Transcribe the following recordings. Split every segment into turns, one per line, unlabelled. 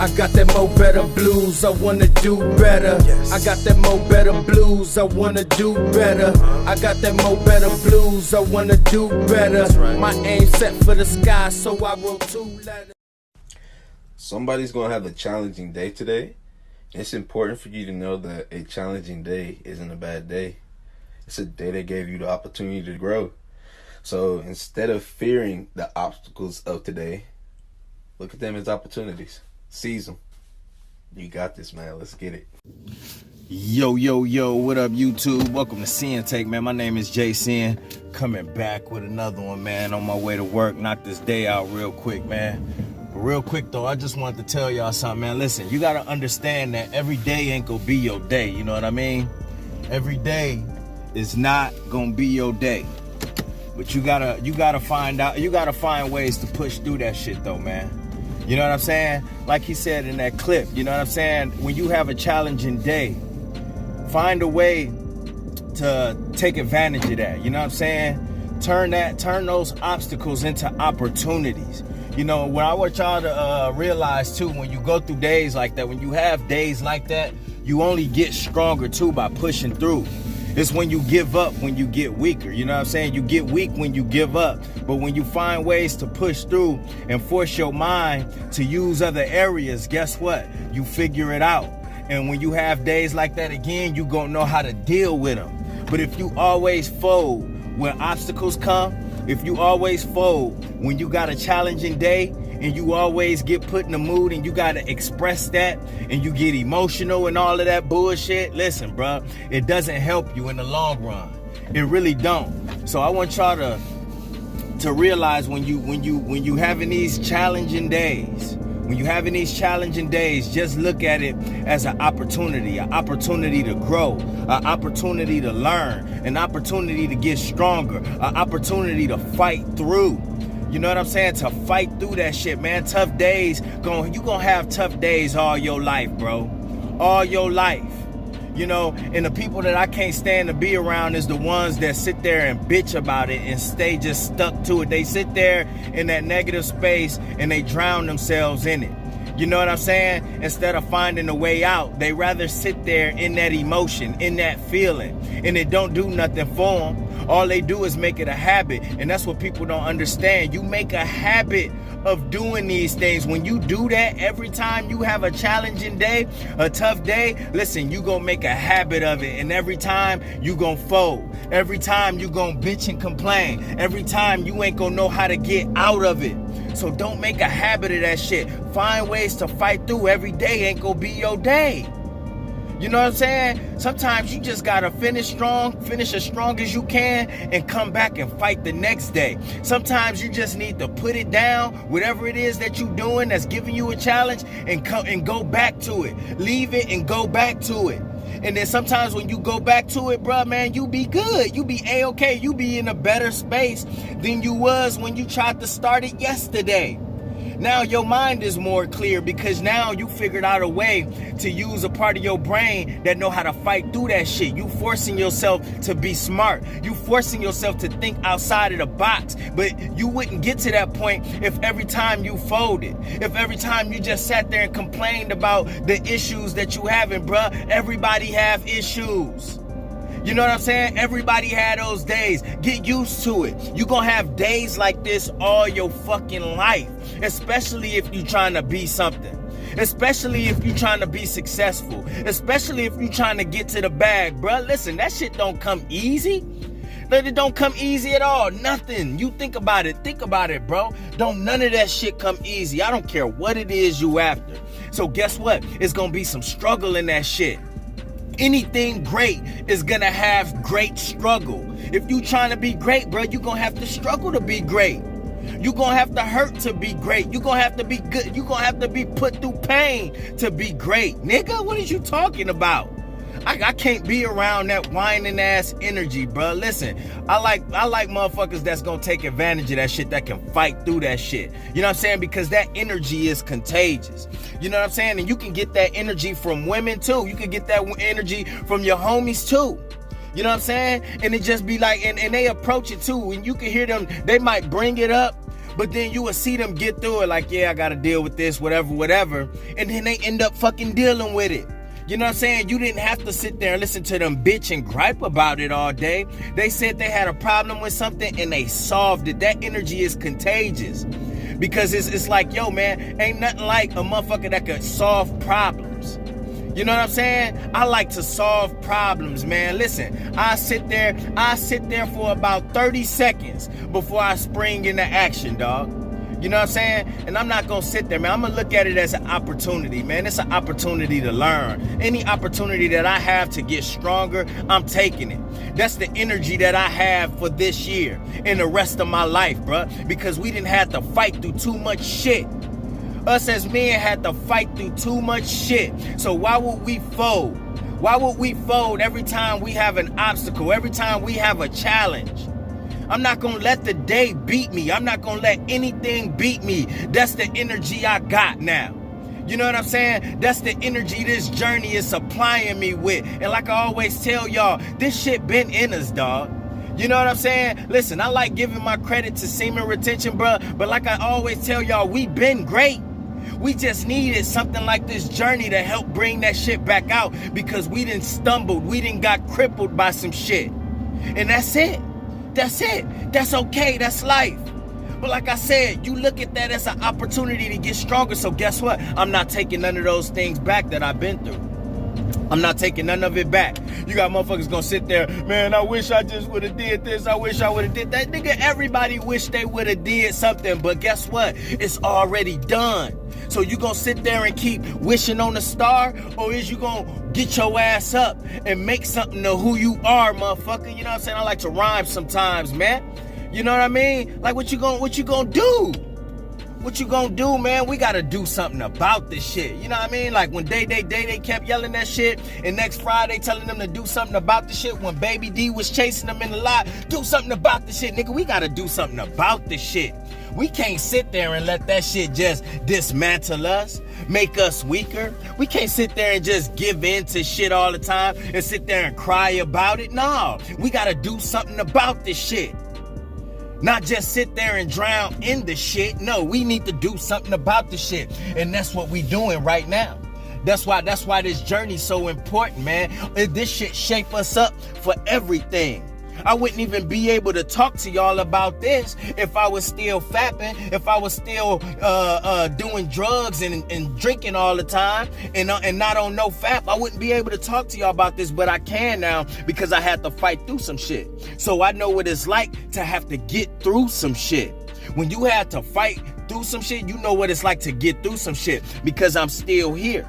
I got that mo better blues, I wanna do better. I got that mo better blues, I wanna do better. I got that mo better blues, I wanna do better. My aim set for the sky, so I wrote 2 letters.
Somebody's gonna have a challenging day today. It's important for you to know that a challenging day isn't a bad day. It's a day that gave you the opportunity to grow. So instead of fearing the obstacles of today, look at them as opportunities. Seize them. You got this, man. Let's get it.
Yo, what up, YouTube? Welcome to Sinn-Take, man. My name is Sin. Coming back with another one, man. On my way to work. Knock this day out real quick, man. Real quick, though, I just wanted to tell y'all something, man. Listen, you got to understand that every day ain't going to be your day. You know what I mean? Every day is not going to be your day. But you gotta find ways to push through that shit, though, man. You know what I'm saying? Like he said in that clip, you know what I'm saying? When you have a challenging day, find a way to take advantage of that. You know what I'm saying? Turn those obstacles into opportunities. You know, what I want y'all to realize too, when you go through days like that, when you have days like that, you only get stronger too by pushing through. It's when you give up when you get weaker. You know what I'm saying? You get weak when you give up. But when you find ways to push through and force your mind to use other areas, guess what? You figure it out. And when you have days like that again, you gonna know how to deal with them. But if you always fold when obstacles come, if you always fold when you got a challenging day, and you always get put in the mood and you gotta express that and you get emotional and all of that bullshit, listen, bro, it doesn't help you in the long run. It really don't. So I want y'all to realize when you having these challenging days, just look at it as an opportunity to grow, an opportunity to learn, an opportunity to get stronger, an opportunity to fight through. You know what I'm saying? To fight through that shit, man. Tough days, you gonna have tough days all your life, bro. All your life. You know, and the people that I can't stand to be around is the ones that sit there and bitch about it and stay just stuck to it. They sit there in that negative space and they drown themselves in it. You know what I'm saying? Instead of finding a way out, they rather sit there in that emotion, in that feeling, and it don't do nothing for them. All they do is make it a habit, and that's what people don't understand. You make a habit of doing these things. When you do that every time you have a challenging day, a tough day, listen, you gonna make a habit of it, and every time you gonna fold. Every time you gonna bitch and complain. Every time you ain't gonna know how to get out of it. So don't make a habit of that shit. Find ways to fight through. Every day ain't gonna be your day. You know what I'm saying? Sometimes you just gotta finish as strong as you can, and come back and fight the next day. Sometimes you just need to put it down, whatever it is that you're doing that's giving you a challenge, and go back to it. Leave it and go back to it. And then sometimes when you go back to it, bruh, man, you be good. You be A-okay. You be in a better space than you was when you tried to start it yesterday. Now your mind is more clear because now you figured out a way to use a part of your brain that know how to fight through that shit. You forcing yourself to be smart. You forcing yourself to think outside of the box. But you wouldn't get to that point if every time you folded. If every time you just sat there and complained about the issues that you having, bruh. Everybody have issues. You know what I'm saying? Everybody had those days. Get used to it. You gonna have days like this all your fucking life. Especially if you trying to be something. Especially if you trying to be successful. Especially if you trying to get to the bag, bruh. Listen, that shit don't come easy. It don't come easy at all. Nothing. You think about it. Think about it, bro. Don't none of that shit come easy. I don't care what it is you after. So guess what? It's gonna be some struggle in that shit. Anything great is gonna have great struggle. If you trying to be great, bro, you gonna have to struggle to be great. You gonna have to hurt to be great. You gonna have to be good. You gonna have to be put through pain to be great. Nigga, what is you talking about? I can't be around that whining ass energy, bro. Listen, I like motherfuckers that's gonna take advantage of that shit, that can fight through that shit. You know what I'm saying? Because that energy is contagious. You know what I'm saying? And you can get that energy from women too. You can get that energy from your homies too. You know what I'm saying? And it just be like, and they approach it too. And you can hear them, they might bring it up, But then you will see them get through it like, yeah, I gotta deal with this, whatever. And then they end up fucking dealing with it. You know what I'm saying? You didn't have to sit there and listen to them bitch and gripe about it all day. They said they had a problem with something and they solved it. That energy is contagious. Because it's like, yo, man, ain't nothing like a motherfucker that could solve problems. You know what I'm saying? I like to solve problems, man. Listen, I sit there for about 30 seconds before I spring into action, dog. You know what I'm saying? And I'm not gonna sit there, man. I'm gonna look at it as an opportunity, man. It's an opportunity to learn. Any opportunity that I have to get stronger, I'm taking it. That's the energy that I have for this year and the rest of my life, bruh. Because we didn't have to fight through too much shit. Us as men had to fight through too much shit. So why would we fold? Why would we fold every time we have an obstacle, every time we have a challenge? I'm not going to let the day beat me. I'm not going to let anything beat me. That's the energy I got now. You know what I'm saying? That's the energy this journey is supplying me with. And like I always tell y'all, this shit been in us, dog. You know what I'm saying? Listen, I like giving my credit to semen retention, bro. But like I always tell y'all, we been great. We just needed something like this journey to help bring that shit back out because we done stumbled. We done got crippled by some shit. And that's it. That's it. That's okay. That's life. But like I said, you look at that as an opportunity to get stronger. So guess what? I'm not taking none of those things back that I've been through. I'm not taking none of it back. You got motherfuckers gonna sit there, man, I wish I just would have did this. I wish I would have did that. Nigga, everybody wish they would have did something. But guess what? It's already done. So you gonna sit there and keep wishing on a star? Or is you gonna get your ass up and make something of who you are, motherfucker? You know what I'm saying? I like to rhyme sometimes, man. You know what I mean? Like what you gonna do? What you gonna do, man? We gotta do something about this shit. You know what I mean? Like when they kept yelling that shit, and next Friday telling them to do something about the shit. When Baby D was chasing them in the lot, do something about the shit, nigga. We gotta do something about the shit. We can't sit there and let that shit just dismantle us, make us weaker. We can't sit there and just give in to shit all the time and sit there and cry about it. No, we gotta do something about this shit. Not just sit there and drown in the shit. No, we need to do something about the shit. And that's what we doing right now. That's why this journey's so important, man. This shit shape us up for everything. I wouldn't even be able to talk to y'all about this if I was still fapping, if I was still doing drugs and drinking all the time and not on no fap. I wouldn't be able to talk to y'all about this, but I can now because I had to fight through some shit. So I know what it's like to have to get through some shit. When you had to fight through some shit, you know what it's like to get through some shit because I'm still here.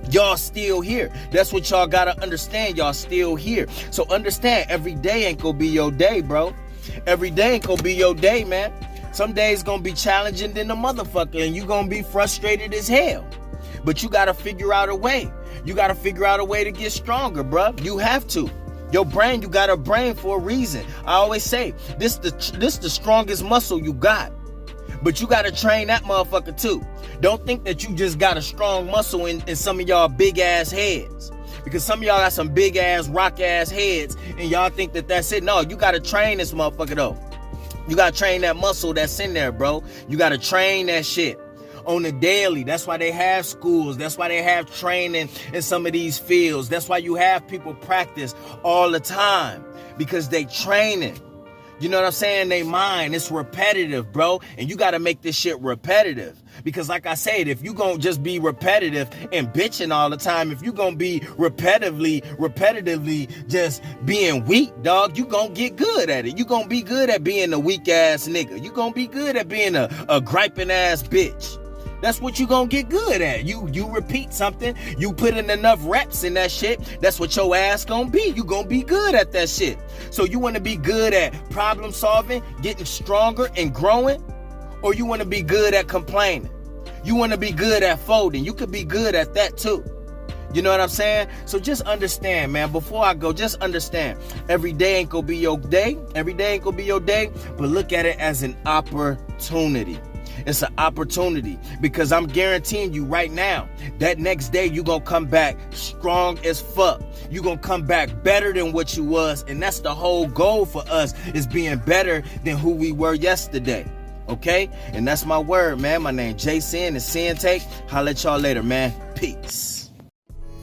Y'all still here. That's what y'all gotta understand. Y'all still here. So understand, every day ain't gonna be your day, bro. Every day ain't gonna be your day, man. Some days gonna be challenging than a motherfucker, and you gonna be frustrated as hell. But you gotta figure out a way. You gotta figure out a way to get stronger, bro. You have to. Your brain, you got a brain for a reason. I always say, this the strongest muscle you got. But you gotta train that motherfucker too. Don't think that you just got a strong muscle in some of y'all big ass heads. Because some of y'all got some big ass rock ass heads and y'all think that that's it. No, you gotta train this motherfucker though. You gotta train that muscle that's in there, bro. You gotta train that shit on the daily. That's why they have schools. That's why they have training in some of these fields. That's why you have people practice all the time. Because they training. You know what I'm saying? They mind. It's repetitive, bro. And you got to make this shit repetitive. Because like I said, if you going to just be repetitive and bitching all the time, if you going to be repetitively just being weak, dog, you going to get good at it. You going to be good at being a weak ass nigga. You going to be good at being a griping ass bitch. That's what you gonna get good at. You repeat something, you put in enough reps in that shit, that's what your ass gonna be. You gonna be good at that shit. So you wanna be good at problem solving, getting stronger and growing, or you wanna be good at complaining? You wanna be good at folding. You could be good at that too. You know what I'm saying? So just understand, man, before I go, just understand. Every day ain't gonna be your day. Every day ain't gonna be your day, but look at it as an opportunity. It's an opportunity because I'm guaranteeing you right now, that next day you're going to come back strong as fuck. You're going to come back better than what you was. And that's the whole goal for us, is being better than who we were yesterday. Okay? And that's my word, man. My name Jason and Sinn-Take. Holla at y'all later, man. Peace.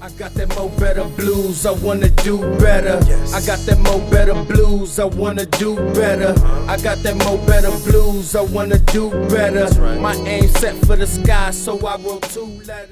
I got that mo better blues, I wanna do better. I got that mo better blues, I wanna do better. I got that mo better blues, I wanna do better. My aim set for the sky, so I wrote 2 letters.